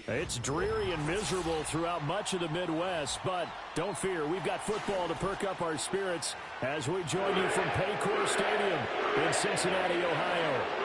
It's dreary and miserable throughout much of the Midwest, but don't fear, we've got football to perk up our spirits as we join you from Paycor Stadium in Cincinnati, Ohio.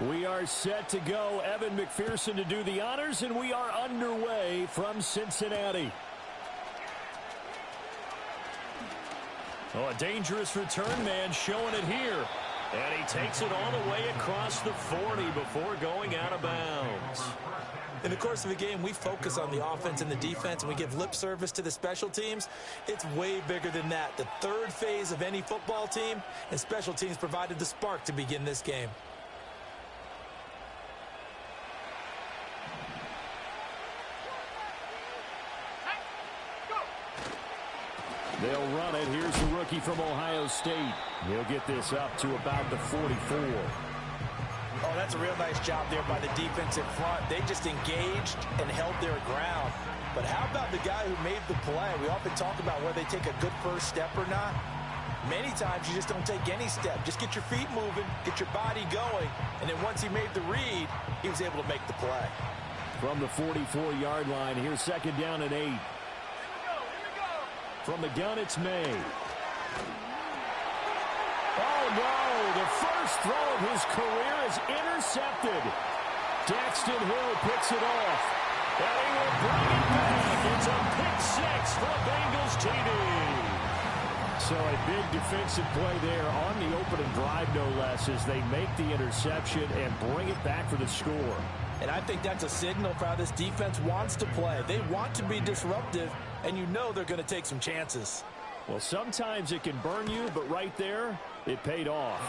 We are set to go. Evan McPherson to do the honors, and we are underway from Cincinnati. Oh, a dangerous return man showing it here. And he takes it all the way across the 40 before going out of bounds. In the course of the game, we focus on the offense and the defense, and we give lip service to the special teams. It's way bigger than that. The third phase of any football team, and special teams provided the spark to begin this game. They'll run it. Here's the rookie from Ohio State. He'll get this up to about the 44. Oh, that's a real nice job there by the defensive front. They just engaged and held their ground. But how about the guy who made the play? We often talk about whether they take a good first step or not. Many times you just don't take any step. Just get your feet moving, get your body going, and then once he made the read, he was able to make the play. From the 44-yard line, here's second down and 8. From the gun, it's May. Oh, no. The first throw of his career is intercepted. Daxton Hill picks it off. And he will bring it back. It's a pick six for a Bengals TD. So a big defensive play there on the opening drive, no less, as they make the interception and bring it back for the score. And I think that's a signal for how this defense wants to play. They want to be disruptive, and you know they're going to take some chances. Well, sometimes it can burn you, but right there, it paid off.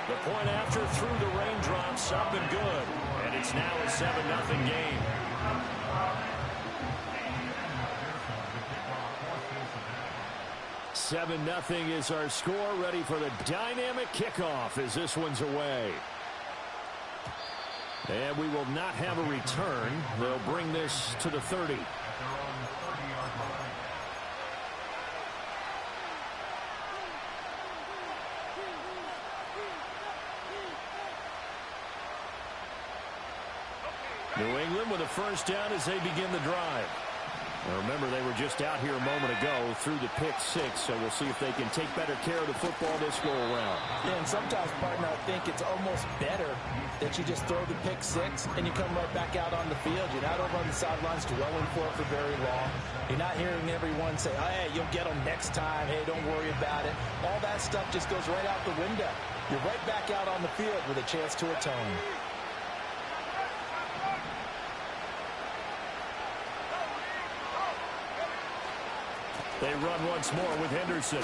The point after through the raindrops, up and good. And it's now a 7-0 game. Seven 7-0 is our score, ready for the dynamic kickoff as this one's away. And we will not have a return. They'll bring this to the 30. New England with a first down as they begin the drive. Now remember, they were just out here a moment ago through the pick six, so we'll see if they can take better care of the football this go around. Yeah, and sometimes, partner, I think it's almost better that you just throw the pick six and you come right back out on the field. You're not over on the sidelines dwelling for it for very long. You're not hearing everyone say, oh, hey, you'll get them next time. Hey, don't worry about it. All that stuff just goes right out the window. You're right back out on the field with a chance to atone. They run once more with Henderson.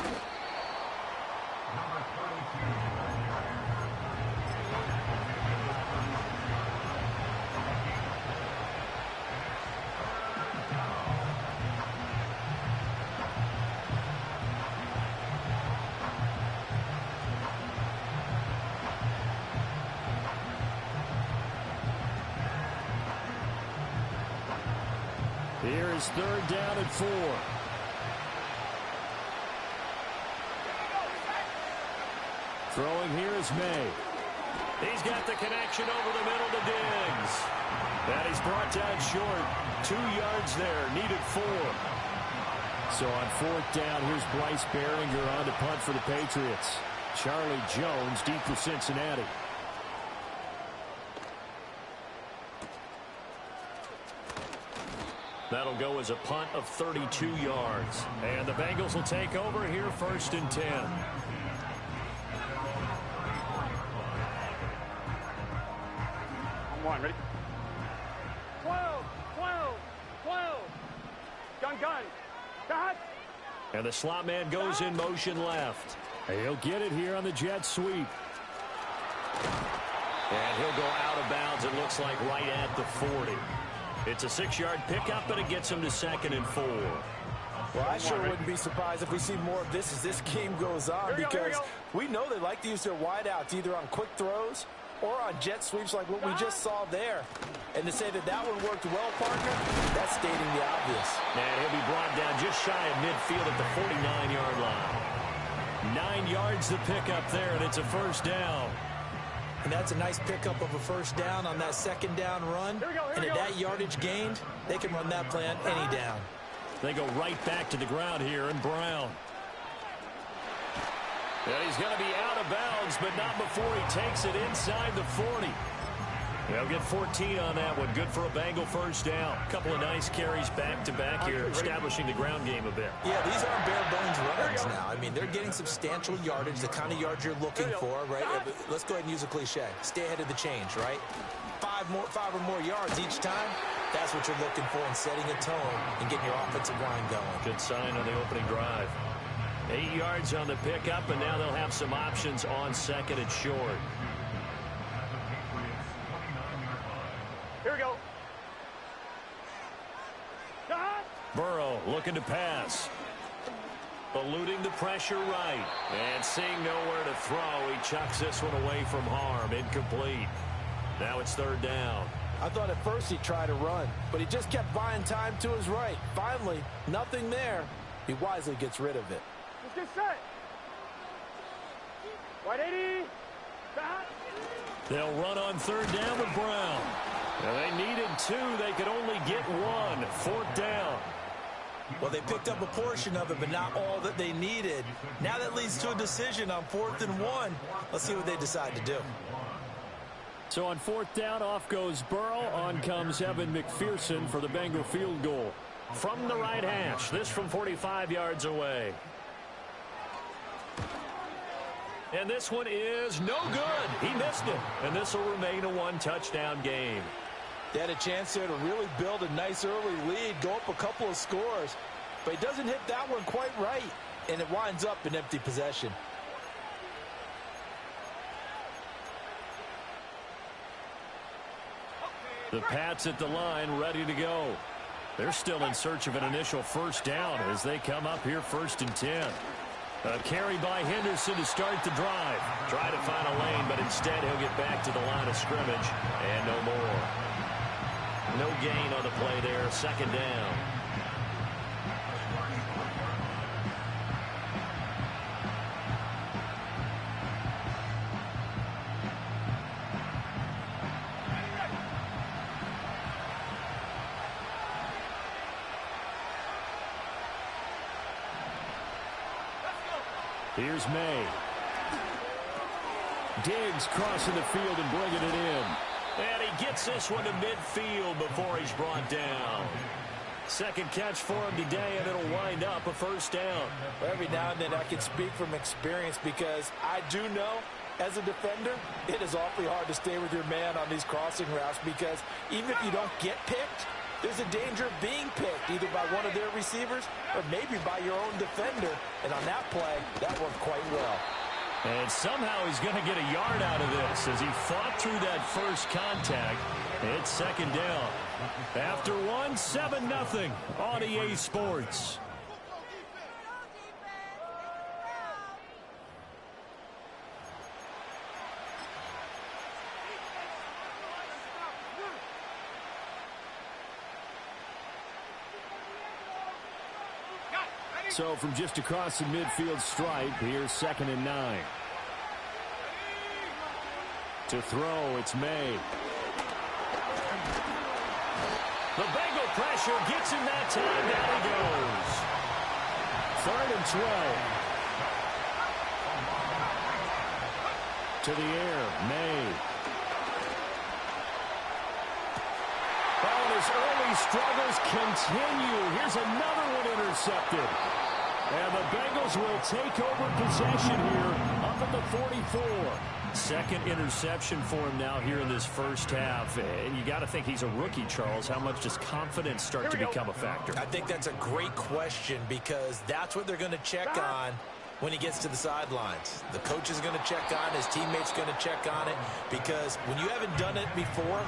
Here is third down and 4. Throwing here is May. He's got the connection over the middle to Diggs. And he's brought down short. 2 yards there. Needed 4. So on fourth down, here's Bryce Behringer on to punt for the Patriots. Charlie Jones deep for Cincinnati. That'll go as a punt of 32 yards. And the Bengals will take over here first and 10. One, ready? 12, 12, 12. Gun, gun. Got. And the slot man goes in motion left. He'll get it here on the jet sweep. And he'll go out of bounds, it looks like, right at the 40. It's a 6-yard pickup, but it gets him to 2nd and 4. Well, I sure wouldn't be surprised if we see more of this as this game goes on, because we know they like to use their wideouts either on quick throws or on jet sweeps like what we just saw there. And to say that that one worked well, partner, that's stating the obvious. And he'll be brought down just shy of midfield at the 49-yard line. 9 yards to pick up there, and it's a first down. And that's a nice pickup of a first down on that second down run. And at that yardage gained, they can run that play on any down. They go right back to the ground here, and Brown. And he's going to be out of bounds, but not before he takes it inside the 40. They'll get 14 on that one. Good for a Bengal first down. A couple of nice carries back-to-back here, establishing the ground game a bit. Yeah, these aren't bare-bones runs now. I mean, they're getting substantial yardage, the kind of yards you're looking for, right? Let's go ahead and use a cliche. Stay ahead of the change, right? 5 or more yards each time. That's what you're looking for in setting a tone and getting your offensive line going. Good sign on the opening drive. 8 yards on the pickup, and now they'll have some options on 2nd and short. Here we go. Burrow looking to pass. Eluding the pressure right. And seeing nowhere to throw, he chucks this one away from harm. Incomplete. Now it's 3rd down. I thought at first he'd try to run, but he just kept buying time to his right. Finally, nothing there. He wisely gets rid of it. Let's get set. Right 80. Back. They'll run on 3rd down with Brown. Now they needed 2. They could only get 1. 4th down. Well, they picked up a portion of it, but not all that they needed. Now that leads to a decision on 4th and 1. Let's see what they decide to do. So on 4th down, off goes Burrow. On comes Evan McPherson for the Bengal field goal. From the right hash, this from 45 yards away. And this one is no good. He missed it. And this will remain a 1-touchdown game. They had a chance there to really build a nice early lead, go up a couple of scores. But he doesn't hit that one quite right, and it winds up in empty possession. The Pats at the line, ready to go. They're still in search of an initial first down as they come up here 1st and 10. A carry by Henderson to start the drive. Try to find a lane, but instead he'll get back to the line of scrimmage. And no more. No gain on the play there. 2nd down. Here's May. Diggs crossing the field and bringing it in. And he gets this one to midfield before he's brought down. 2nd catch for him today, and it'll wind up a first down. Every now and then I can speak from experience, because I do know as a defender it is awfully hard to stay with your man on these crossing routes, because even if you don't get picked, there's a danger of being picked either by one of their receivers or maybe by your own defender. And on that play, that worked quite well. And somehow he's going to get a yard out of this as he fought through that first contact. It's 2nd down. After 1, 7-0 on EA Sports. So from just across the midfield stripe, here's 2nd and 9. To throw, it's May. The Bengal pressure gets him that time. Down he goes. 3rd and 12. To the air, May. Oh, and his early struggles continue. Here's another one intercepted. And the Bengals will take over possession here up at the 44. 2nd interception for him now here in this first half. And you got to think he's a rookie, Charles. How much does confidence start to become a factor? I think that's a great question, because that's what they're going to check on when he gets to the sidelines. The coach is going to check on it. His teammate's going to check on it, because when you haven't done it before,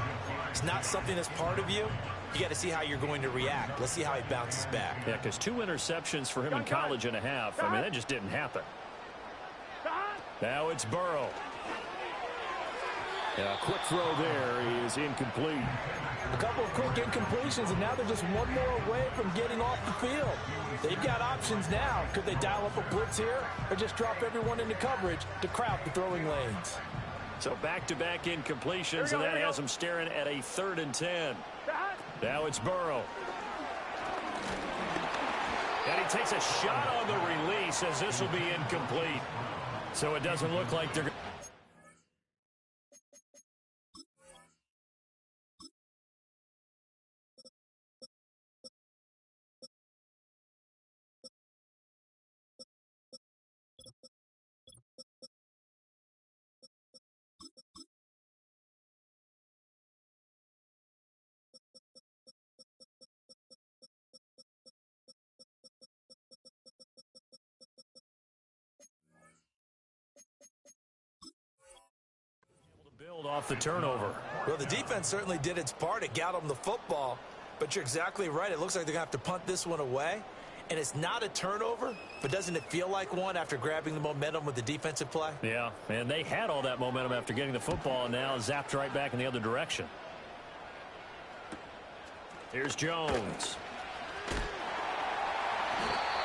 it's not something that's part of you. You got to see how you're going to react. Let's see how he bounces back. Yeah, because 2 interceptions for him in college and a half. I mean, that just didn't happen. Now it's Burrow. Yeah, a quick throw there is incomplete. A couple of quick incompletions, and now they're just one more away from getting off the field. They've got options now. Could they dial up a blitz here, or just drop everyone into coverage to crowd the throwing lanes? So back-to-back incompletions, and that has them staring at a 3rd and 10. Now it's Burrow. And he takes a shot on the release, as this will be incomplete. So it doesn't look like they're going to... build off the turnover. Well, the defense certainly did its part. It got them the football, but you're exactly right. It looks like they're going to have to punt this one away, and it's not a turnover, but doesn't it feel like one after grabbing the momentum with the defensive play? Yeah, and they had all that momentum after getting the football, and now zapped right back in the other direction. Here's Jones.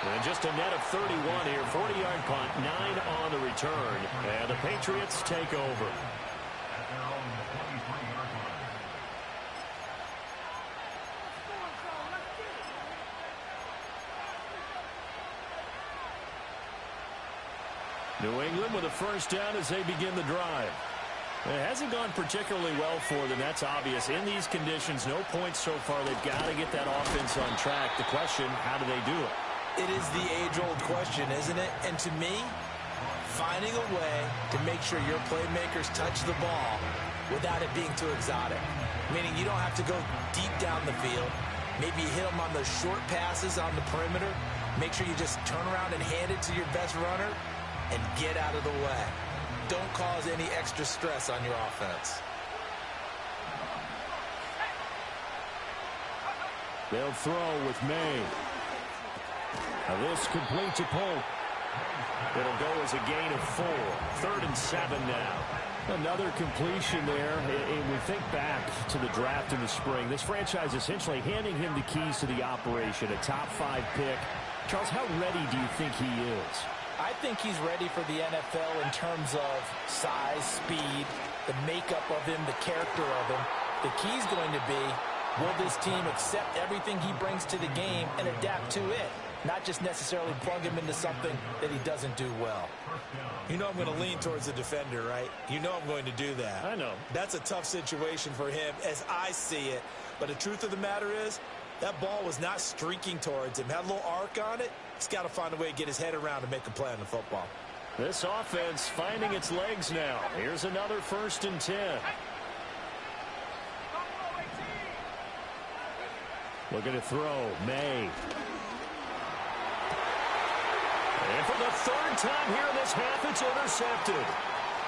And just a net of 31 here, 40-yard punt, 9 on the return, and the Patriots take over. New England with a first down as they begin the drive. It hasn't gone particularly well for them. That's obvious. In these conditions, no points so far. They've got to get that offense on track. The question, how do they do it? It is the age-old question, isn't it? And to me, finding a way to make sure your playmakers touch the ball without it being too exotic. Meaning you don't have to go deep down the field. Maybe you hit them on those short passes on the perimeter. Make sure you just turn around and hand it to your best runner and get out of the way. Don't cause any extra stress on your offense. They'll throw with May. Now this completes a Polk. It'll go as a gain of 4. 3rd and 7 now. Another completion there. And we think back to the draft in the spring. This franchise essentially handing him the keys to the operation. A top 5 pick. Charles, how ready do you think he is? I think he's ready for the NFL in terms of size, speed, the makeup of him, the character of him. The key's going to be, will this team accept everything he brings to the game and adapt to it? Not just necessarily plug him into something that he doesn't do well. You know I'm going to lean towards the defender, right? You know I'm going to do that. I know. That's a tough situation for him as I see it. But the truth of the matter is, that ball was not streaking towards him. Had a little arc on it. He's got to find a way to get his head around and make a play on the football. This offense finding its legs now. Here's another 1st and 10. Looking to throw. May. And for the 3rd time here in this half, it's intercepted.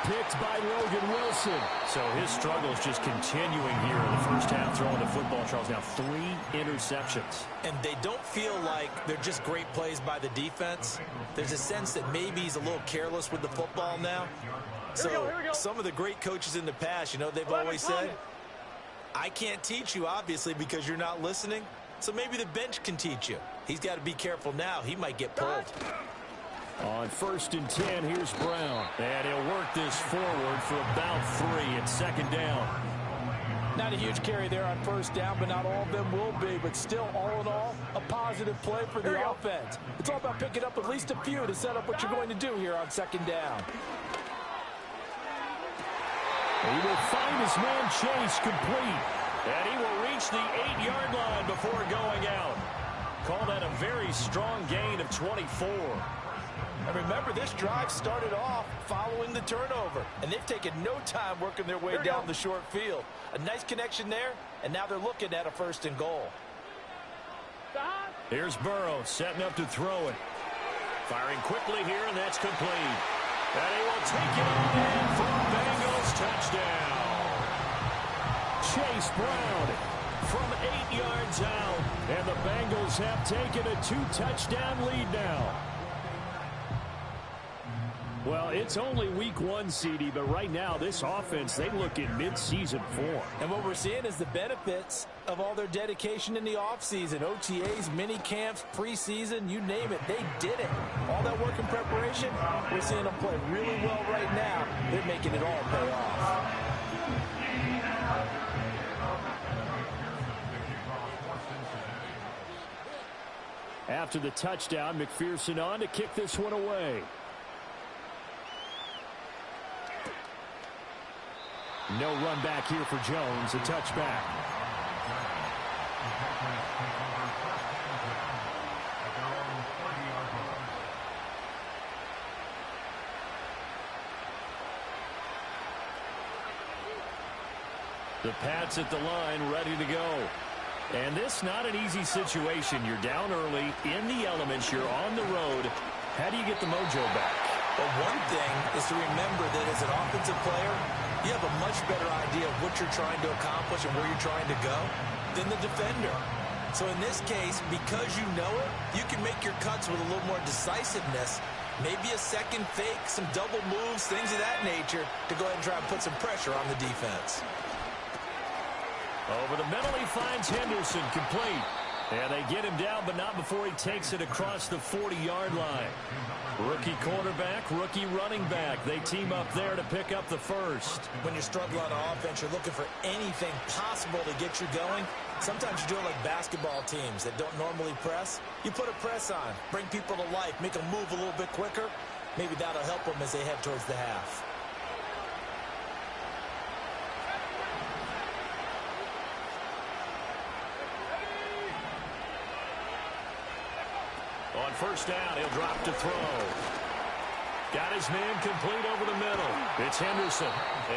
Picked by Logan Wilson. So his struggles just continuing here in the first half, throwing the football, Charles. Now 3 interceptions. And they don't feel like they're just great plays by the defense. There's a sense that maybe he's a little careless with the football now. So some of the great coaches in the past, you know, they've always said, I can't teach you, obviously, because you're not listening. So maybe the bench can teach you. He's got to be careful now. He might get pulled. On 1st and 10, here's Brown. And he'll work this forward for about 3 at 2nd down. Not a huge carry there on 1st down, but not all of them will be. But still, all in all, a positive play for the offense. It's all about picking up at least a few to set up what you're going to do here on 2nd down. He will find his man Chase complete. And he will reach the 8-yard line before going out. Call that a very strong gain of 24. And remember, this drive started off following the turnover, and they've taken no time working their way down the short field. A nice connection there, and now they're looking at a 1st and goal. Here's Burrow setting up to throw it. Firing quickly here, and that's complete. And he will take it on in for a Bengals touchdown. Chase Brown from 8 yards out. And the Bengals have taken a 2-touchdown lead now. Well, it's only week 1, CD, but right now this offense, they look in mid-season form. And what we're seeing is the benefits of all their dedication in the offseason. OTAs, mini camps, preseason, you name it, they did it. All that work in preparation, we're seeing them play really well right now. They're making it all pay off. After the touchdown, McPherson on to kick this one away. No run back here for Jones, a touchback. The Pats at the line, ready to go. And this not an easy situation. You're down early, in the elements, you're on the road. How do you get the mojo back? But one thing is to remember that as an offensive player, you have a much better idea of what you're trying to accomplish and where you're trying to go than the defender. So in this case, because you know it, you can make your cuts with a little more decisiveness. Maybe a second fake, some double moves, things of that nature to go ahead and try and put some pressure on the defense. Over the middle, he finds Henderson, complete. And they get him down, but not before he takes it across the 40-yard line. Rookie quarterback, rookie running back. They team up there to pick up the first. When you're struggling on offense, you're looking for anything possible to get you going. Sometimes you do it like basketball teams that don't normally press. You put a press on, bring people to life, make them move a little bit quicker. Maybe that'll help them as they head towards the half. On first down, he'll drop to throw. Got his man complete over the middle. It's Henderson.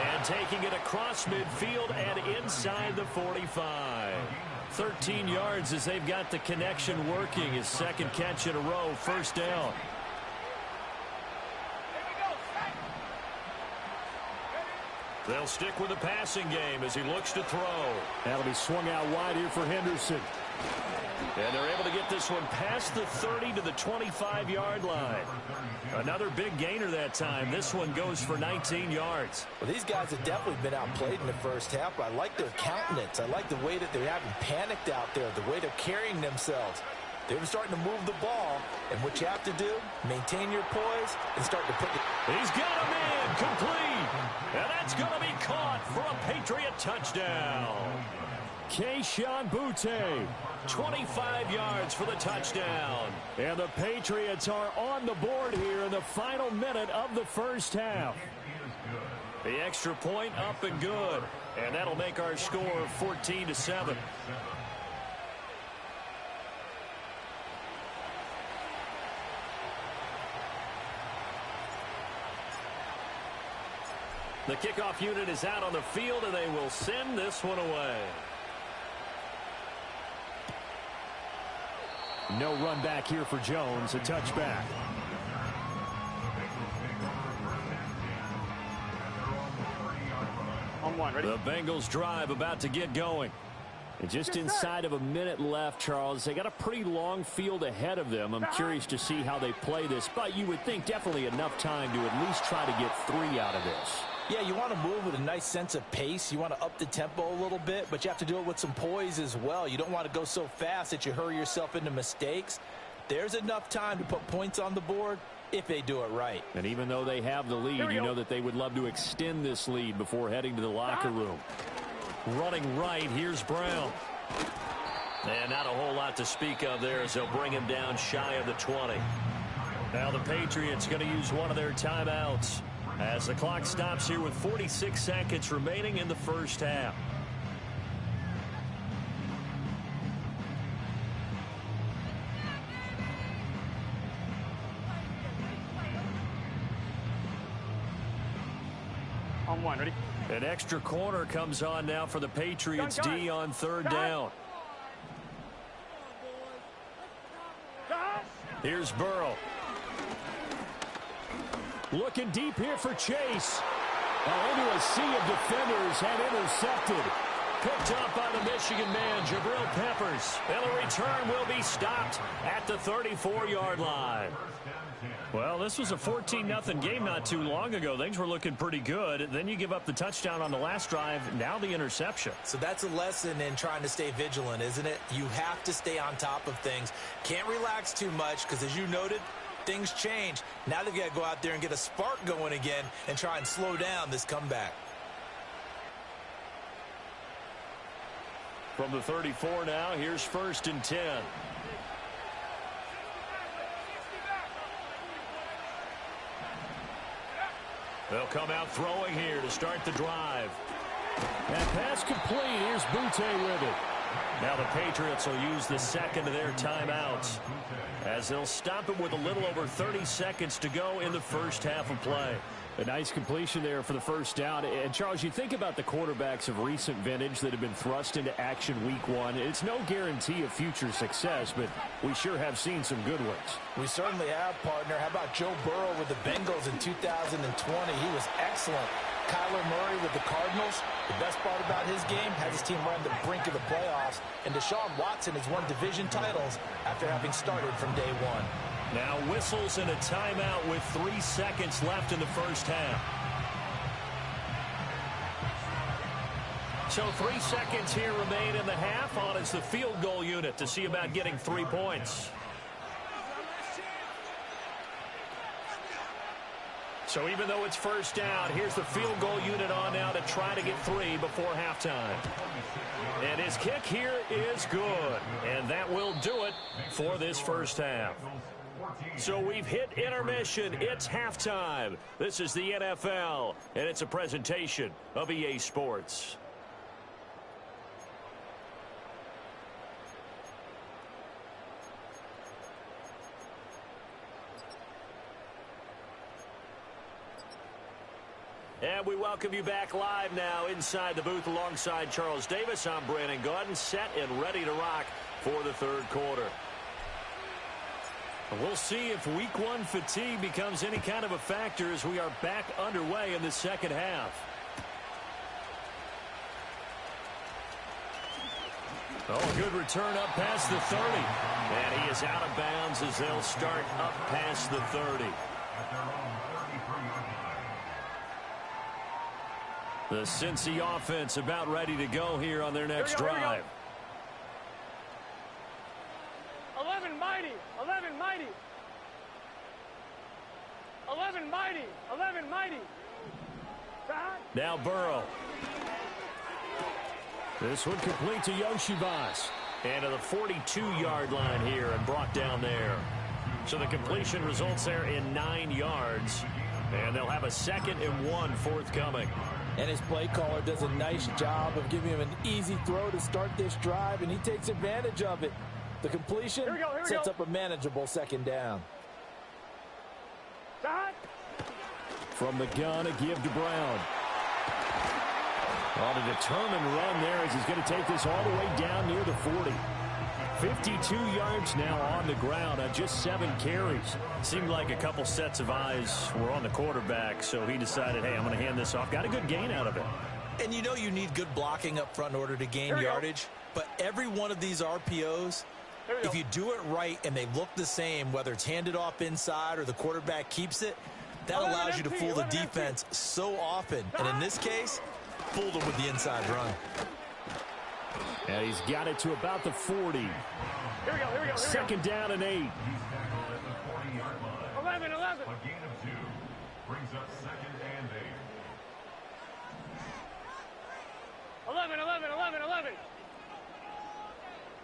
And taking it across midfield and inside the 45. 13 yards as they've got the connection working. His second catch in a row, first down. They'll stick with the passing game as he looks to throw. That'll be swung out wide here for Henderson. And they're able to get this one past the 30 to the 25-yard line. Another big gainer that time. This one goes for 19 yards. Well, these guys have definitely been outplayed in the first half, but I like their countenance. I like the way that they haven't panicked out there, the way they're carrying themselves. They're starting to move the ball, and what you have to do, maintain your poise and start to put the... He's got a man complete, and that's going to be caught for a Patriot touchdown. Kayshon Boutte, 25 yards for the touchdown. And the Patriots are on the board here in the final minute of the first half. The extra point up and good, and that'll make our score 14-7. The kickoff unit is out on the field, and they will send this one away. No run back here for Jones, a touchback. On one, ready? The Bengals drive about to get going. And just inside of a minute left, Charles, they got a pretty long field ahead of them. I'm curious to see how they play this, but you would think definitely enough time to at least try to get 3 out of this. Yeah, you want to move with a nice sense of pace. You want to up the tempo a little bit, but you have to do it with some poise as well. You don't want to go so fast that you hurry yourself into mistakes. There's enough time to put points on the board if they do it right. And even though they have the lead, you know that they would love to extend this lead before heading to the locker room. Running right, here's Brown. And not a whole lot to speak of there as they'll bring him down shy of the 20. Now the Patriots going to use one of their timeouts as the clock stops here with 46 seconds remaining in the first half. On one, ready? An extra corner comes on now for the Patriots D on third down. Here's Burrow. Looking deep here for Chase. Into a sea of defenders and intercepted. Picked up by the Michigan man, Jabril Peppers. And the return will be stopped at the 34-yard line. Well, this was a 14-0 game not too long ago. Things were looking pretty good. Then you give up the touchdown on the last drive. Now the interception. So that's a lesson in trying to stay vigilant, isn't it? You have to stay on top of things. Can't relax too much because, as you noted, things change. Now they've got to go out there and get a spark going again and try and slow down this comeback. From the 34 now, here's 1st and 10. They'll come out throwing here to start the drive. And pass complete. Here's Butte with it. Now the Patriots will use the second of their timeouts as they'll stop it with a little over 30 seconds to go in the first half of play. A nice completion there for the first down. And, Charles, you think about the quarterbacks of recent vintage that have been thrust into action week one. It's no guarantee of future success, but we sure have seen some good ones. We certainly have, partner. How about Joe Burrow with the Bengals in 2020? He was excellent. Kyler Murray with the Cardinals. The best part about his game has his team right on the brink of the playoffs. And Deshaun Watson has won division titles after having started from day one. Now whistles and a timeout with 3 seconds left in the first half. So 3 seconds here remain in the half. On is the field goal unit to see about getting 3 points. So even though it's first down, here's the field goal unit on now to try to get 3 before halftime. And his kick here is good. And that will do it for this first half. So we've hit intermission. It's halftime. This is the NFL, and it's a presentation of EA Sports. And we welcome you back live now inside the booth alongside Charles Davis. I'm Brandon Gaudin, set and ready to rock for the third quarter. We'll see if week one fatigue becomes any kind of a factor as we are back underway in the second half. Oh, a good return up past the 30. And he is out of bounds as they'll start up past the 30. The Cincy offense about ready to go here on their next drive. 11 mighty, 11 mighty. 11 mighty, 11 mighty. Now Burrow. This one complete to Yoshibas. And to the 42-yard line here and brought down there. So the completion results there in 9 yards. And they'll have a 2nd and 1 forthcoming. And his play caller does a nice job of giving him an easy throw to start this drive, and he takes advantage of it. The completion sets up a manageable 2nd down. From the gun, a give to Brown. On a determined run there as he's going to take this all the way down near the 40. 52 yards now on the ground on just 7 carries. Seemed like a couple sets of eyes were on the quarterback, so he decided, hey, I'm going to hand this off. Got a good gain out of it. And you know you need good blocking up front in order to gain yardage. But every one of these RPOs, if you do it right and they look the same, whether it's handed off inside or the quarterback keeps it, that allows you to fool the defense so often. And in this case, fooled them with the inside run. And he's got it to about the 40. Here we go. 2nd down and 8. 11. A gain of 2 brings up 2nd and 8. 11.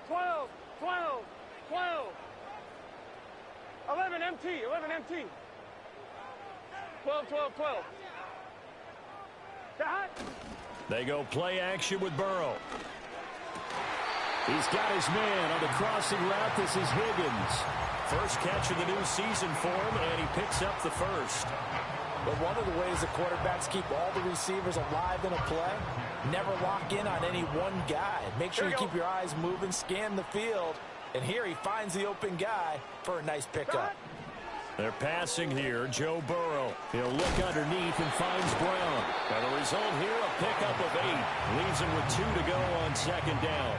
12. 11 MT. 12. They go play action with Burrow. He's got his man on the crossing route. This is Higgins. First catch of the new season for him, and he picks up the first. But one of the ways the quarterbacks keep all the receivers alive in a play, never lock in on any one guy. Make sure you keep your eyes moving, scan the field. And here he finds the open guy for a nice pickup. They're passing here. Joe Burrow. He'll look underneath and finds Brown. And the result here, a pickup of 8. Leaves him with 2 to go on second down.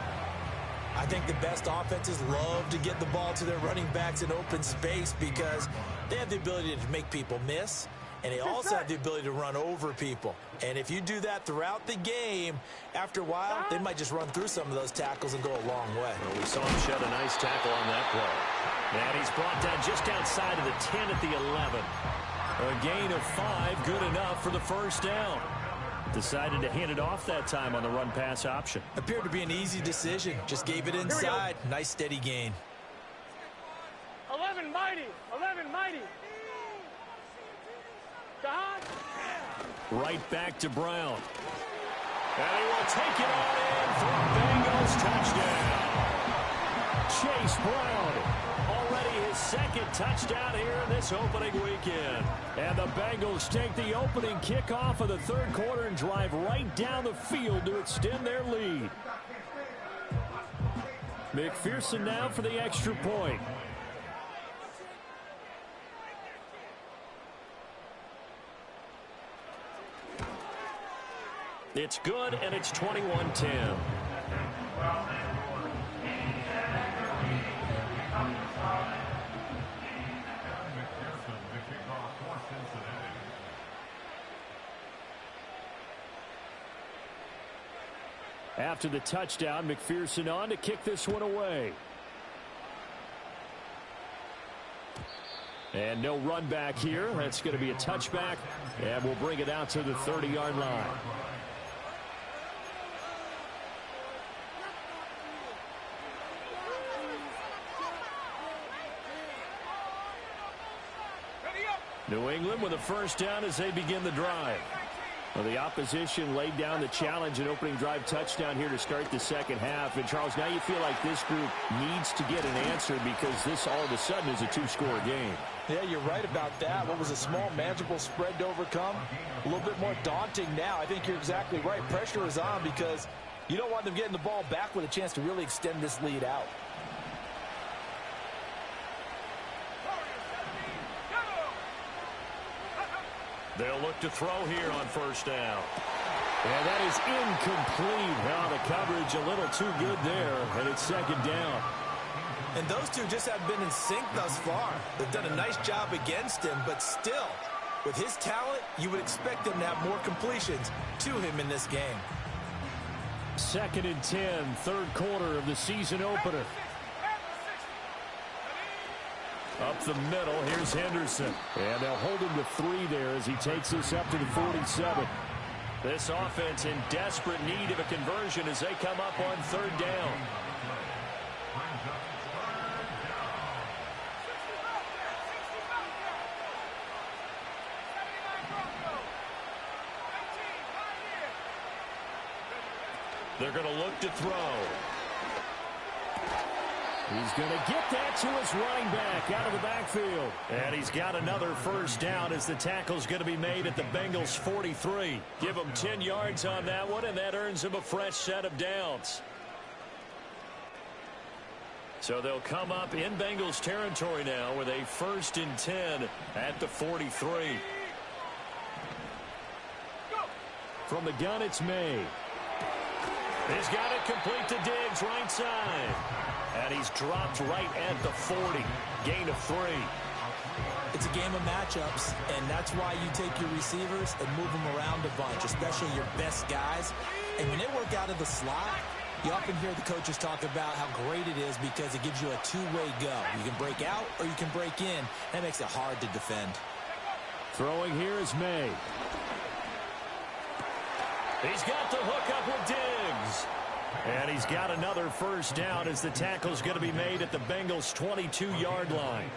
I think the best offenses love to get the ball to their running backs in open space because they have the ability to make people miss, and they also have the ability to run over people. And if you do that throughout the game, after a while, they might just run through some of those tackles and go a long way. Well, we saw him shed a nice tackle on that play. And he's brought down just outside of the 10 at the 11. A gain of 5, good enough for the first down. Decided to hand it off that time on the run-pass option. Appeared to be an easy decision. Just gave it inside. Nice steady gain. 11 mighty. 11 mighty. Don. Right back to Brown. And he will take it all in for a Bengals touchdown. Chase Brown, already his second touchdown here in this opening weekend. And the Bengals take the opening kickoff of the third quarter and drive right down the field to extend their lead. McPherson now for the extra point. It's good, and it's 21-10. After the touchdown, McPherson on to kick this one away. And no run back here. That's going to be a touchback, and we'll bring it out to the 30-yard line. New England with a first down as they begin the drive. Well, the opposition laid down the challenge and opening drive touchdown here to start the second half. And, Charles, now you feel like this group needs to get an answer because this all of a sudden is a 2-score game. Yeah, you're right about that. What was a small, manageable spread to overcome? A little bit more daunting now. I think you're exactly right. Pressure is on because you don't want them getting the ball back with a chance to really extend this lead out. They'll look to throw here on first down. And that is incomplete. Now the coverage a little too good there, and it's second down. And those two just have been in sync thus far. They've done a nice job against him, but still, with his talent, you would expect him to have more completions to him in this game. 2nd and 10, third quarter of the season opener. Up the middle, here's Henderson. And they'll hold him to 3 there as he takes this up to the 47. This offense in desperate need of a conversion as they come up on third down. They're going to look to throw. He's going to get that to his running back out of the backfield. And he's got another first down as the tackle's going to be made at the Bengals 43. Give him 10 yards on that one, and that earns him a fresh set of downs. So they'll come up in Bengals territory now with a 1st and 10 at the 43. From the gun, it's May. He's got it complete to Diggs, right side. And he's dropped right at the 40. Gain of 3. It's a game of matchups, and that's why you take your receivers and move them around a bunch, especially your best guys. And when they work out of the slot, you often hear the coaches talk about how great it is because it gives you a two-way go. You can break out or you can break in. That makes it hard to defend. Throwing here is May. He's got the hook up with Diggs. And he's got another first down as the tackle's going to be made at the Bengals' 22-yard line.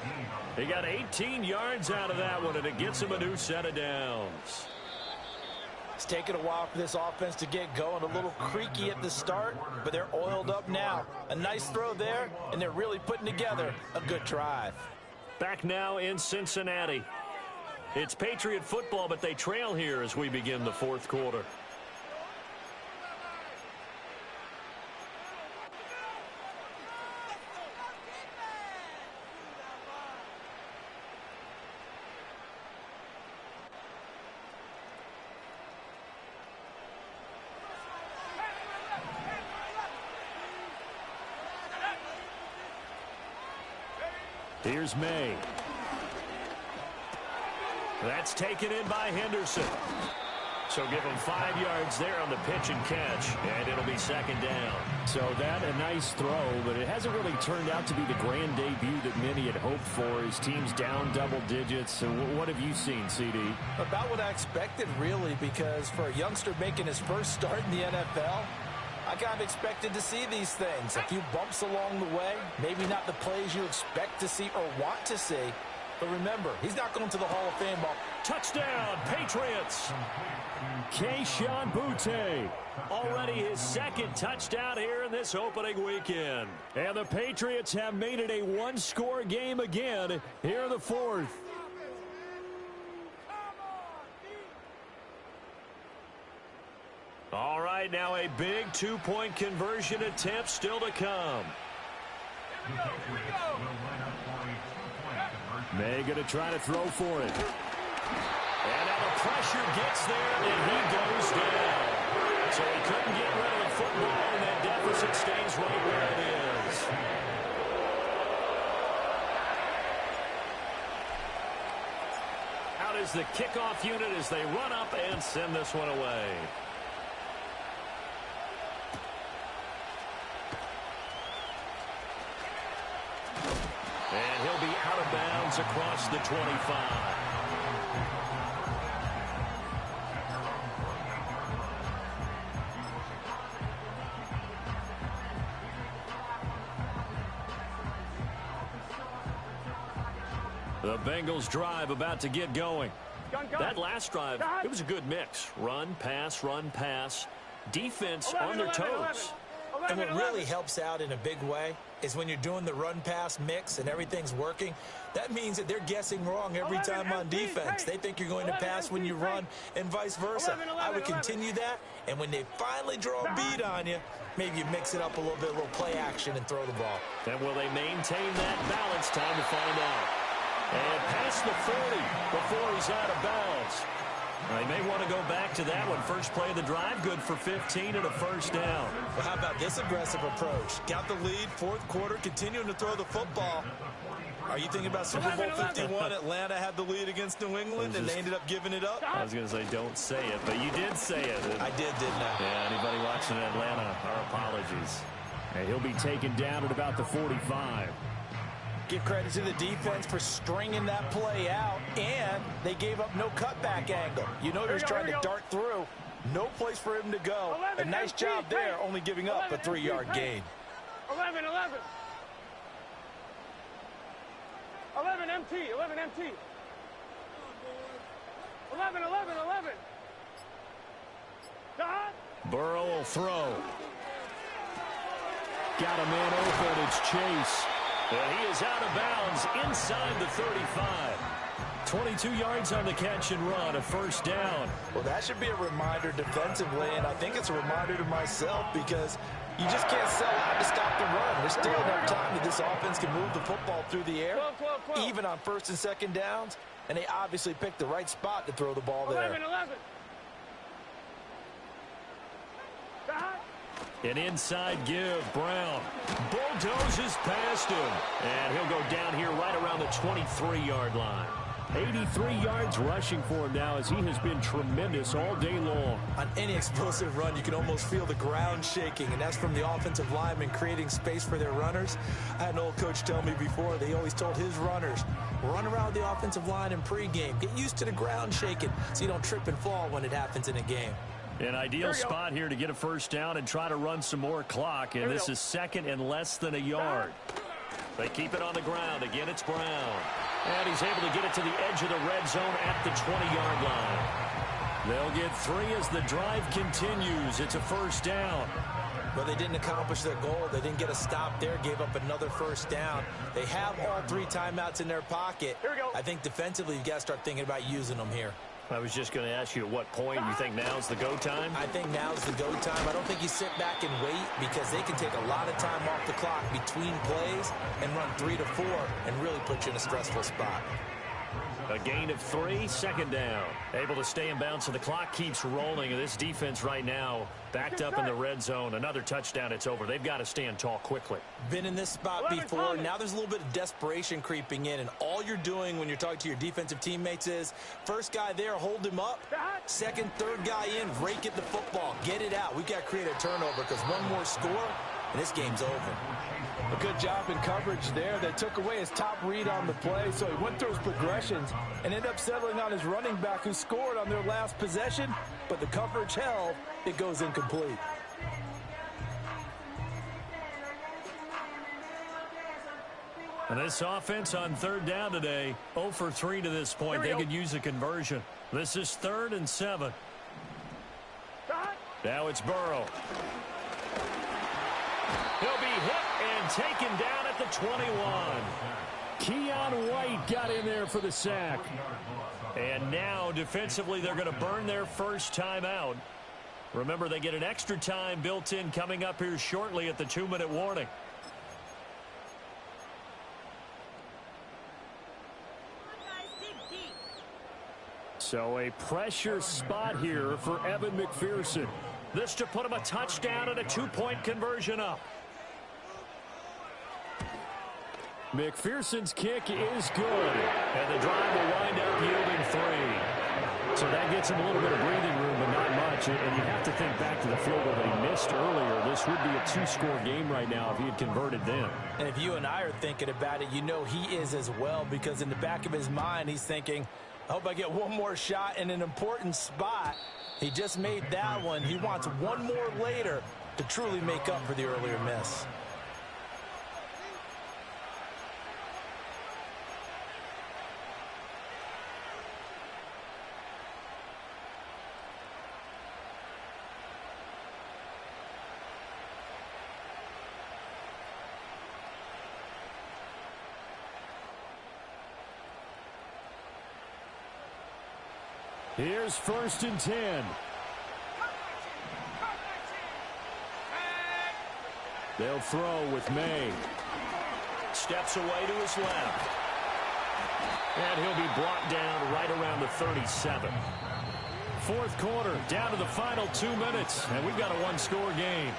He got 18 yards out of that one, and it gets him a new set of downs. It's taken a while for this offense to get going. A little creaky at the start, but they're oiled up now. A nice throw there, and they're really putting together a good drive. Back now in Cincinnati. It's Patriot football, but they trail here as we begin the fourth quarter. Here's May. That's taken in by Henderson. So give him 5 yards there on the pitch and catch, and it'll be second down. So that a nice throw, but it hasn't really turned out to be the grand debut that many had hoped for. His team's down double digits. So what have you seen, CD? About what I expected, really, because for a youngster making his first start in the NFL, I kind of expected to see these things. A few bumps along the way, maybe not the plays you expect to see or want to see. But remember, he's not going to the Hall of Fame. Touchdown, Patriots! Kayshon Boutte, already his second touchdown here in this opening weekend. And the Patriots have made it a one-score game again here in the fourth. All right, now a big two-point conversion attempt still to come. May going to try to throw for it. And now the pressure gets there, and he goes down. So he couldn't get rid of the football, and that deficit stays right where it is. Out is the kickoff unit as they run up and send this one away. And he'll be out of bounds across the 25. The Bengals drive about to get going. That last drive, it was a good mix. Run, pass. Defense on their toes. And what really helps out in a big way is when you're doing the run-pass mix and everything's working, that means that they're guessing wrong every time on defense. They think you're going to pass when you run and vice versa. I would continue that, and when they finally draw a beat on you, maybe you mix it up a little bit, a little play action, and throw the ball. And will they maintain that balance? Time to find out. And past the 40 before he's out of bounds. They may want to go back to that one. First play of the drive, good for 15 and a first down. Well, how about this aggressive approach? Got the lead, fourth quarter, continuing to throw the football. Are you thinking about Super Bowl 51? Atlanta had the lead against New England, and they ended up giving it up? I was going to say don't say it, but you did say it. I did, didn't I? Yeah, anybody watching Atlanta, our apologies. And he'll be taken down at about the 45. Give credit to the defense for stringing that play out, and they gave up no cutback angle. You know he was trying to dart through. No place for him to go. A nice job there, only giving up a 3-yard gain. 11 MT. 11. Burrow will throw. Got a man open. It's Chase. And he is out of bounds inside the 35. 22 yards on the catch and run, a first down. Well, that should be a reminder defensively, and I think it's a reminder to myself because you just can't sell out to stop the run. There's still enough time that this offense can move the football through the air, 12. even on first and second downs, and they obviously picked the right spot to throw the ball there. 11. An inside give. Brown bulldozes past him. And he'll go down here right around the 23-yard line. 83 yards rushing for him now as he has been tremendous all day long. On any explosive run, you can almost feel the ground shaking, and that's from the offensive linemen creating space for their runners. I had an old coach tell me before, they always told his runners, run around the offensive line in pregame. Get used to the ground shaking so you don't trip and fall when it happens in a game. An ideal spot here to get a first down and try to run some more clock, and this is second and less than a yard. They keep it on the ground. Again, it's Brown. And he's able to get it to the edge of the red zone at the 20-yard line. They'll get 3 as the drive continues. It's a first down. But they didn't accomplish their goal. They didn't get a stop there, gave up another first down. They have all 3 timeouts in their pocket. I think defensively, you've got to start thinking about using them here. I was just going to ask you at what point you think now's the go time? I think now's the go time. I don't think you sit back and wait because they can take a lot of time off the clock between plays and run 3 to 4 and really put you in a stressful spot. A gain of 3, second down. Able to stay in bounds, so the clock keeps rolling. This defense right now backed up in the red zone. Another touchdown, it's over. They've got to stand tall quickly. Been in this spot before. Now there's a little bit of desperation creeping in, and all you're doing when you're talking to your defensive teammates is first guy there, hold him up. Second, third guy in, rake at the football. Get it out. We've got to create a turnover because one more score, and this game's over. A good job in coverage there. They took away his top read on the play, so he went through his progressions and ended up settling on his running back who scored on their last possession, but the coverage held. It goes incomplete. And this offense on third down today, 0 for 3 to this point. They could use a conversion. This is 3rd and 7. Now it's Burrow. He'll be hit and taken down at the 21. Keon White got in there for the sack. And now defensively they're going to burn their first time out. Remember, they get an extra time built in coming up here shortly at the 2-minute warning. So a pressure spot here for Evan McPherson. This to put him a touchdown and a 2-point conversion up. McPherson's kick is good. And the drive will wind up yielding 3. So that gets him a little bit of breathing room, but not much. And you have to think back to the field goal that he missed earlier. This would be a 2-score game right now if he had converted then. And if you and I are thinking about it, you know he is as well, because in the back of his mind, he's thinking, I hope I get one more shot in an important spot. He just made that one. He wants one more later to truly make up for the earlier miss. Here's 1st and 10. They'll throw with May. Steps away to his left. And he'll be brought down right around the 37. 4th quarter, down to the final 2 minutes. And we've got a 1-score game.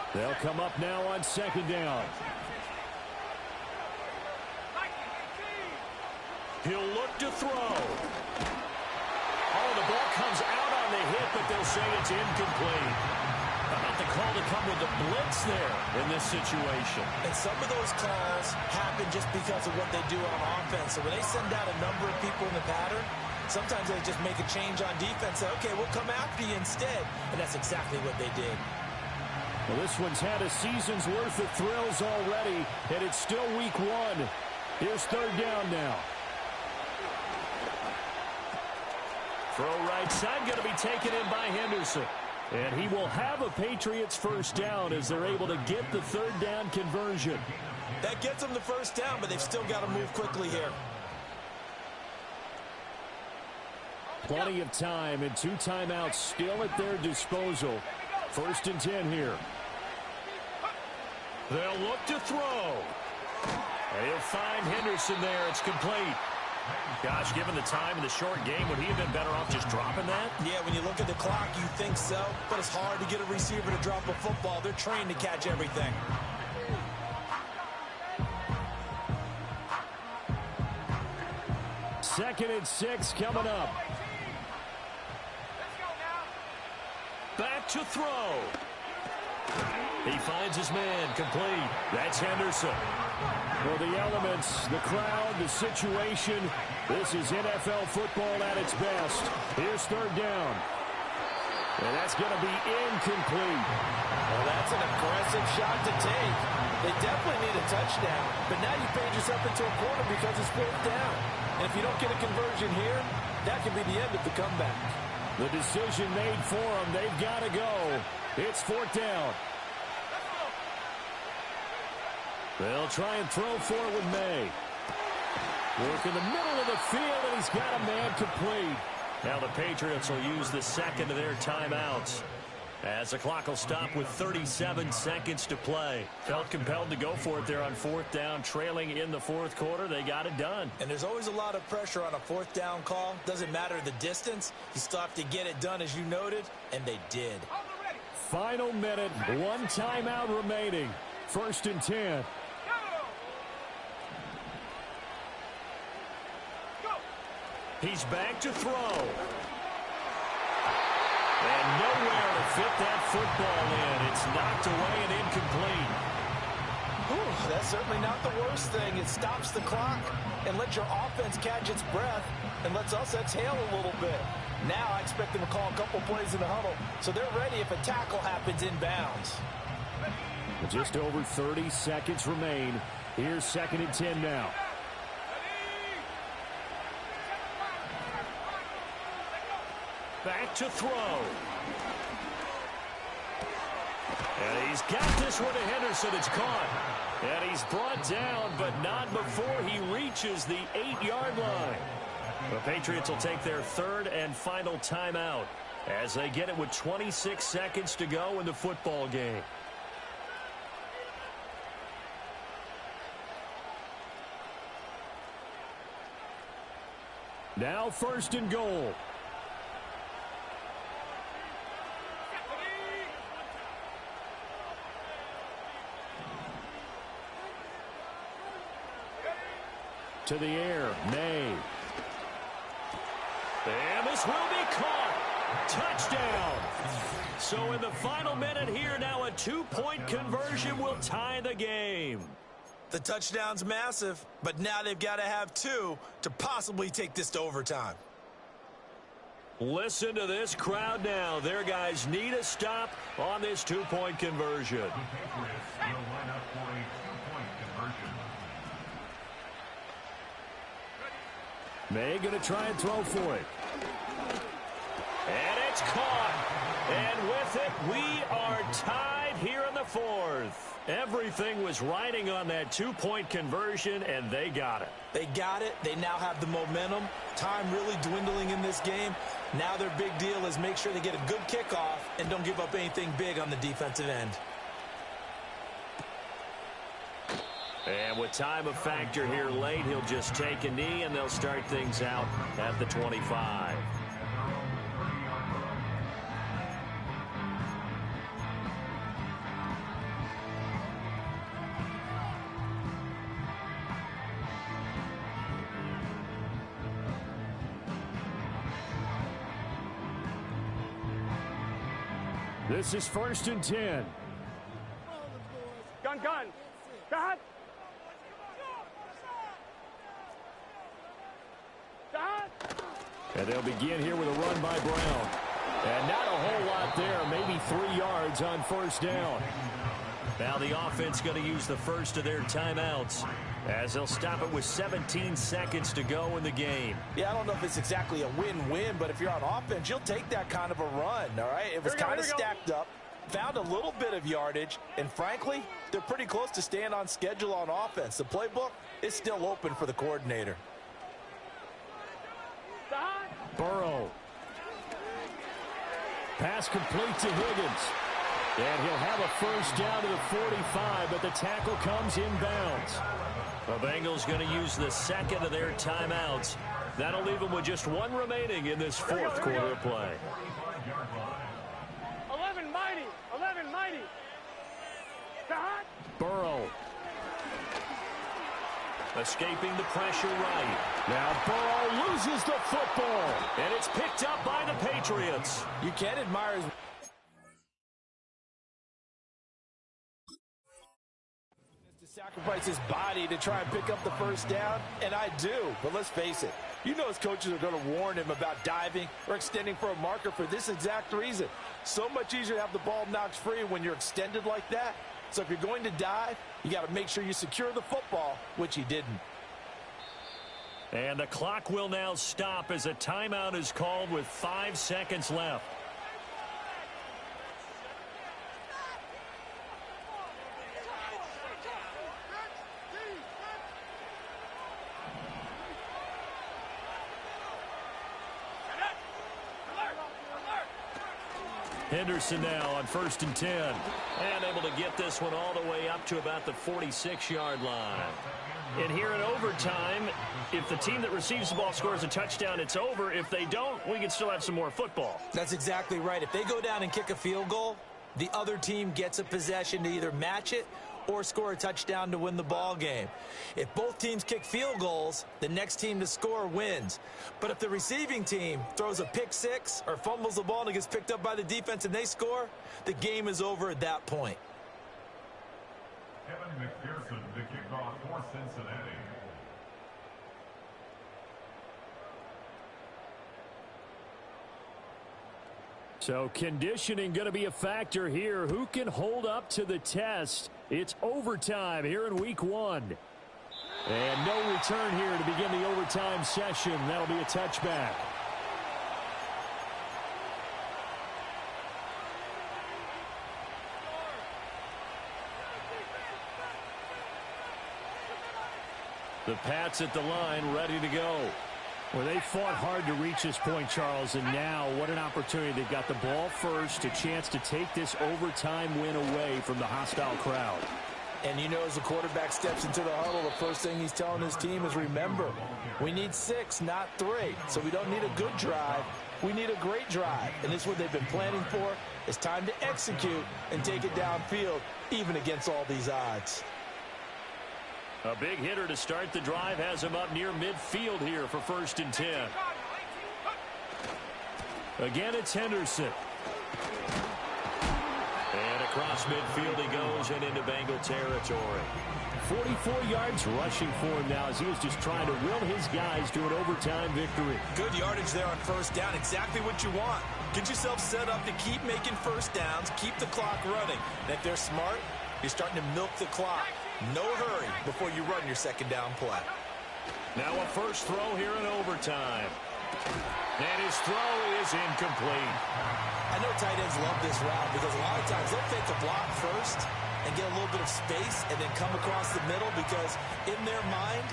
They'll come up now on 2nd down. He'll look to throw. Oh, the ball comes out on the hit, but they'll say it's incomplete. How about the call to come with the blitz there in this situation? And some of those calls happen just because of what they do on offense. So when they send out a number of people in the pattern, sometimes they just make a change on defense. Say, okay, we'll come after you instead. And that's exactly what they did. Well, this one's had a season's worth of thrills already, and it's still week 1. Here's 3rd down now. Throw right side, going to be taken in by Henderson. And he will have a Patriots first down as they're able to get the 3rd down conversion. That gets them the first down, but they've still got to move quickly here. Plenty of time and 2 timeouts still at their disposal. 1st and 10 here. They'll look to throw. And he'll find Henderson there. It's complete. Gosh, given the time in the short game, would he have been better off just dropping that? Yeah, when you look at the clock, you think so. But it's hard to get a receiver to drop a football. They're trained to catch everything. Second and 6 coming up. Back to throw. He finds his man, complete. That's Henderson. For the elements, the crowd, the situation, this is NFL football at its best. Here's 3rd down. And that's going to be incomplete. Well, that's an aggressive shot to take. They definitely need a touchdown. But now you paid yourself into a corner because it's 4th down. And if you don't get a conversion here, that could be the end of the comeback. The decision made for them. They've got to go. It's 4th down. They'll try and throw for it with May. Work in the middle of the field, and he's got a man complete. Now the Patriots will use the second of their timeouts, as the clock will stop with 37 seconds to play. Felt compelled to go for it there on fourth down, trailing in the fourth quarter. They got it done. And there's always a lot of pressure on a fourth down call. Doesn't matter the distance. You still have to get it done, as you noted, and they did. Final minute, one timeout remaining. 1st and 10. He's back to throw. And nowhere to fit that football in. It's knocked away and incomplete. Whew, that's certainly not the worst thing. It stops the clock and lets your offense catch its breath and lets us exhale a little bit. Now I expect them to call a couple plays in the huddle, so they're ready if a tackle happens inbounds. Just over 30 seconds remain. Here's 2nd and 10 now. Back to throw. And he's got this one to Henderson. It's caught. And he's brought down, but not before he reaches the 8-yard line. The Patriots will take their 3rd and final timeout as they get it with 26 seconds to go in the football game. Now 1st and goal. To the air, May. And this will be caught. Touchdown. So in the final minute here, now a 2-point conversion will tie the game. The touchdown's massive, but now they've got to have 2 to possibly take this to overtime. Listen to this crowd now. Their guys need a stop on this 2-point conversion. The Patriots will line up for a 2-point conversion. May going to try and throw for it. And it's caught. And with it, we are tied here in the 4th. Everything was riding on that 2-point conversion, and they got it. They got it. They now have the momentum. Time really dwindling in this game. Now their big deal is make sure they get a good kickoff and don't give up anything big on the defensive end. And with time a factor here late, he'll just take a knee, and they'll start things out at the 25. This is 1st and 10. Gun. Dad. And they'll begin here with a run by Brown. And not a whole lot there, maybe 3 yards on 1st down. Now the offense going to use the first of their timeouts as they'll stop it with 17 seconds to go in the game. Yeah, I don't know if it's exactly a win-win, but if you're on offense, you'll take that kind of a run, all right? It was kind of stacked up, found a little bit of yardage, and frankly, they're pretty close to staying on schedule on offense. The playbook is still open for the coordinator. Burrow. Pass complete to Higgins. And he'll have a 1st down to the 45, but the tackle comes inbounds. The Bengals going to use the 2nd of their timeouts. That'll leave them with just 1 remaining in this 4th quarter of play. 11 mighty. Burrow. Escaping the pressure right. Now Burrow loses the football. And it's picked up by the Patriots. You can't admire his... to sacrifice his body to try and pick up the 1st down, and I do, but let's face it. You know his coaches are going to warn him about diving or extending for a marker for this exact reason. So much easier to have the ball knocked free when you're extended like that. So if you're going to dive, you got to make sure you secure the football, which he didn't. And the clock will now stop as a timeout is called with 5 seconds left. Henderson now on 1st and 10. And able to get this one all the way up to about the 46-yard line. And here in overtime, if the team that receives the ball scores a touchdown, it's over. If they don't, we can still have some more football. That's exactly right. If they go down and kick a field goal, the other team gets a possession to either match it or score a touchdown to win the ball game. If both teams kick field goals, the next team to score wins. But if the receiving team throws a pick six or fumbles the ball and it gets picked up by the defense and they score, the game is over at that point. Kevin McPherson to kick off for Cincinnati. So conditioning going to be a factor here. Who can hold up to the test? It's overtime here in week 1. And no return here to begin the overtime session. That'll be a touchback. The Pats at the line, ready to go. Well, they fought hard to reach this point, Charles, and now what an opportunity. They've got the ball first, a chance to take this overtime win away from the hostile crowd. And you know, as the quarterback steps into the huddle, the first thing he's telling his team is, remember, we need 6, not 3. So we don't need a good drive. We need a great drive. And this is what they've been planning for. It's time to execute and take it downfield, even against all these odds. A big hitter to start the drive has him up near midfield here for 1st and 10. Again, it's Henderson. And across midfield he goes and into Bengal territory. 44 yards rushing for him now as he was just trying to will his guys to an overtime victory. Good yardage there on 1st down. Exactly what you want. Get yourself set up to keep making 1st downs, keep the clock running. And if they're smart, you're starting to milk the clock. No hurry before you run your 2nd down play. Now a first throw here in overtime. And his throw is incomplete. I know tight ends love this route because a lot of times they'll fake a block first and get a little bit of space and then come across the middle because in their mind,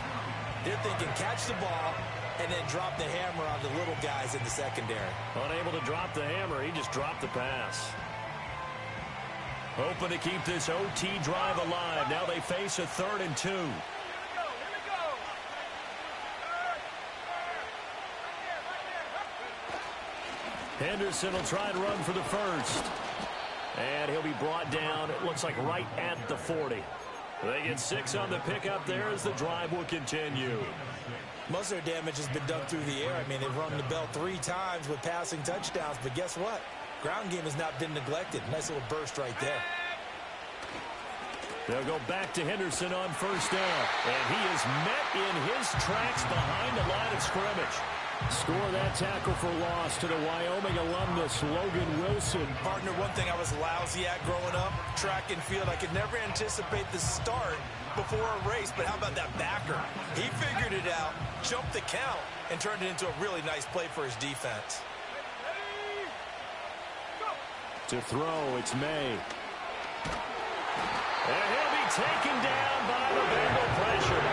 they're thinking catch the ball and then drop the hammer on the little guys in the secondary. Unable to drop the hammer, he just dropped the pass. Hoping to keep this OT drive alive. Now they face a 3rd and 2. Henderson will try and run for the first. And he'll be brought down, it looks like right at the 40. They get 6 on the pickup there as the drive will continue. Most of their damage has been done through the air. I mean, they've rung the bell 3 times with passing touchdowns, but guess what? Ground game has not been neglected. Nice little burst right there. They'll go back to Henderson on 1st down. And he is met in his tracks behind the line of scrimmage. Score that tackle for loss to the Wyoming alumnus, Logan Wilson. Partner, one thing I was lousy at growing up, track and field. I could never anticipate the start before a race, but how about that backer? He figured it out, jumped the count, and turned it into a really nice play for his defense. To throw, it's May. And he'll be taken down by the Bengal pressure.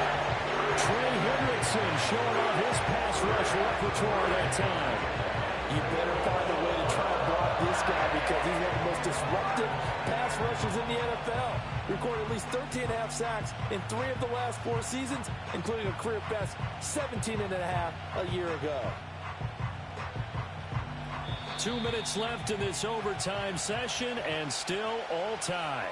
Trey Hendrickson showing off his pass rush repertoire that time. You better find a way to try and block this guy because he's one of the most disruptive pass rushers in the NFL. Recorded at least 13.5 sacks in 3 of the last 4 seasons, including a career best 17.5 a year ago. 2 minutes left in this overtime session and still all tied.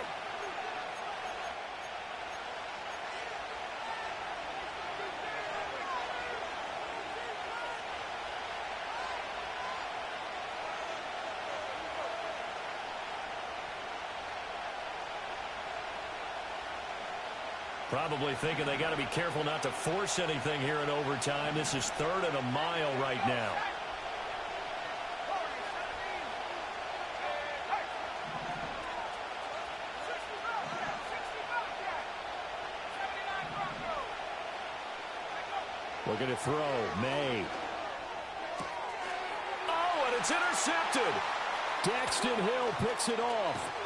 Probably thinking they got to be careful not to force anything here in overtime. This is 3rd and a mile right now. Looking to throw, May. Oh, and it's intercepted. Daxton Hill picks it off.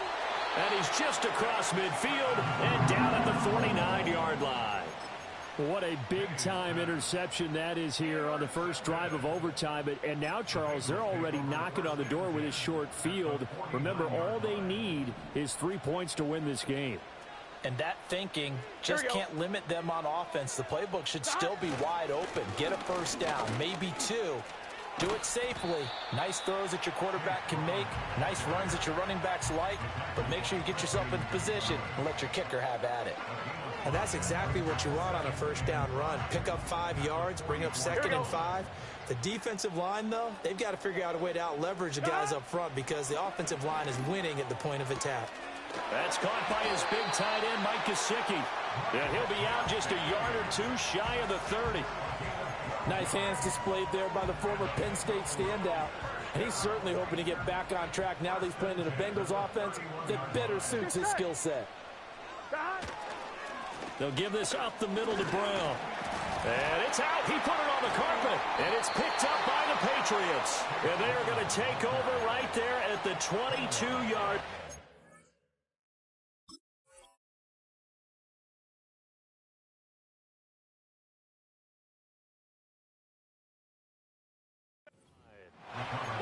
And he's just across midfield and down at the 49-yard line. What a big-time interception that is here on the first drive of overtime. And now, Charles, they're already knocking on the door with this short field. Remember, all they need is 3 points to win this game. And that thinking just can't limit them on offense. The playbook should still be wide open. Get a first down, maybe 2. Do it safely. Nice throws that your quarterback can make. Nice runs that your running backs like. But make sure you get yourself in position and let your kicker have at it. And that's exactly what you want on a first down run. Pick up 5 yards, bring up 2nd and 5. The defensive line, though, they've got to figure out a way to out-leverage the guys up front because the offensive line is winning at the point of attack. That's caught by his big tight end, Mike Gesicki. And he'll be out just a yard or 2 shy of the 30. Nice hands displayed there by the former Penn State standout. And he's certainly hoping to get back on track now that he's playing in a Bengals offense that better suits his skill set. They'll give this up the middle to Brown. And it's out. He put it on the carpet. And it's picked up by the Patriots. And they are going to take over right there at the 22-yard.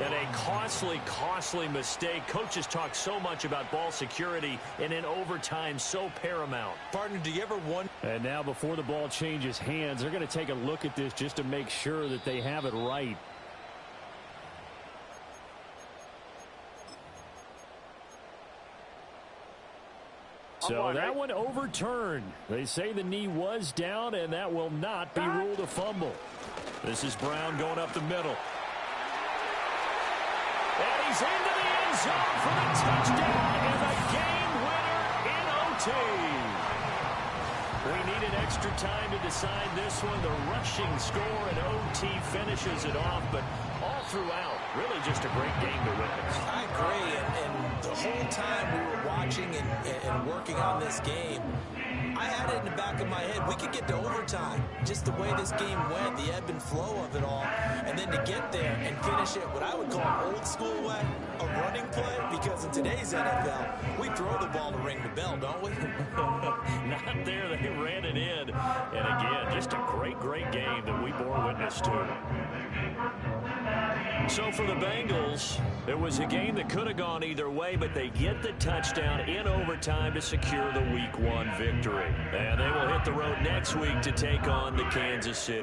And a costly mistake. Coaches talk so much about ball security, and in overtime, so paramount. Partner, do you ever wonder? And now before the ball changes hands, they're going to take a look at this just to make sure that they have it right. So that one overturned. They say the knee was down, and that will not be ruled a fumble. This is Brown going up the middle. And he's into the end zone for the touchdown and the game winner in OT. We needed extra time to decide this one. The rushing score in OT finishes it off, but all throughout, really just a great game to witness. I agree, and the whole time we were watching and working on this game, I had it in the back of my head. We could get to overtime. Just the way this game went, the ebb and flow of it all. And then to get there and finish it what I would call an old school way, a running play, because in today's NFL, we throw the ball to ring the bell, don't we? Not there. They ran it in. And again, just a great game that we bore witness to. So for the Bengals, it was a game that could have gone either way, but they get the touchdown in overtime to secure the Week 1 victory. And they will hit the road next week to take on the Kansas City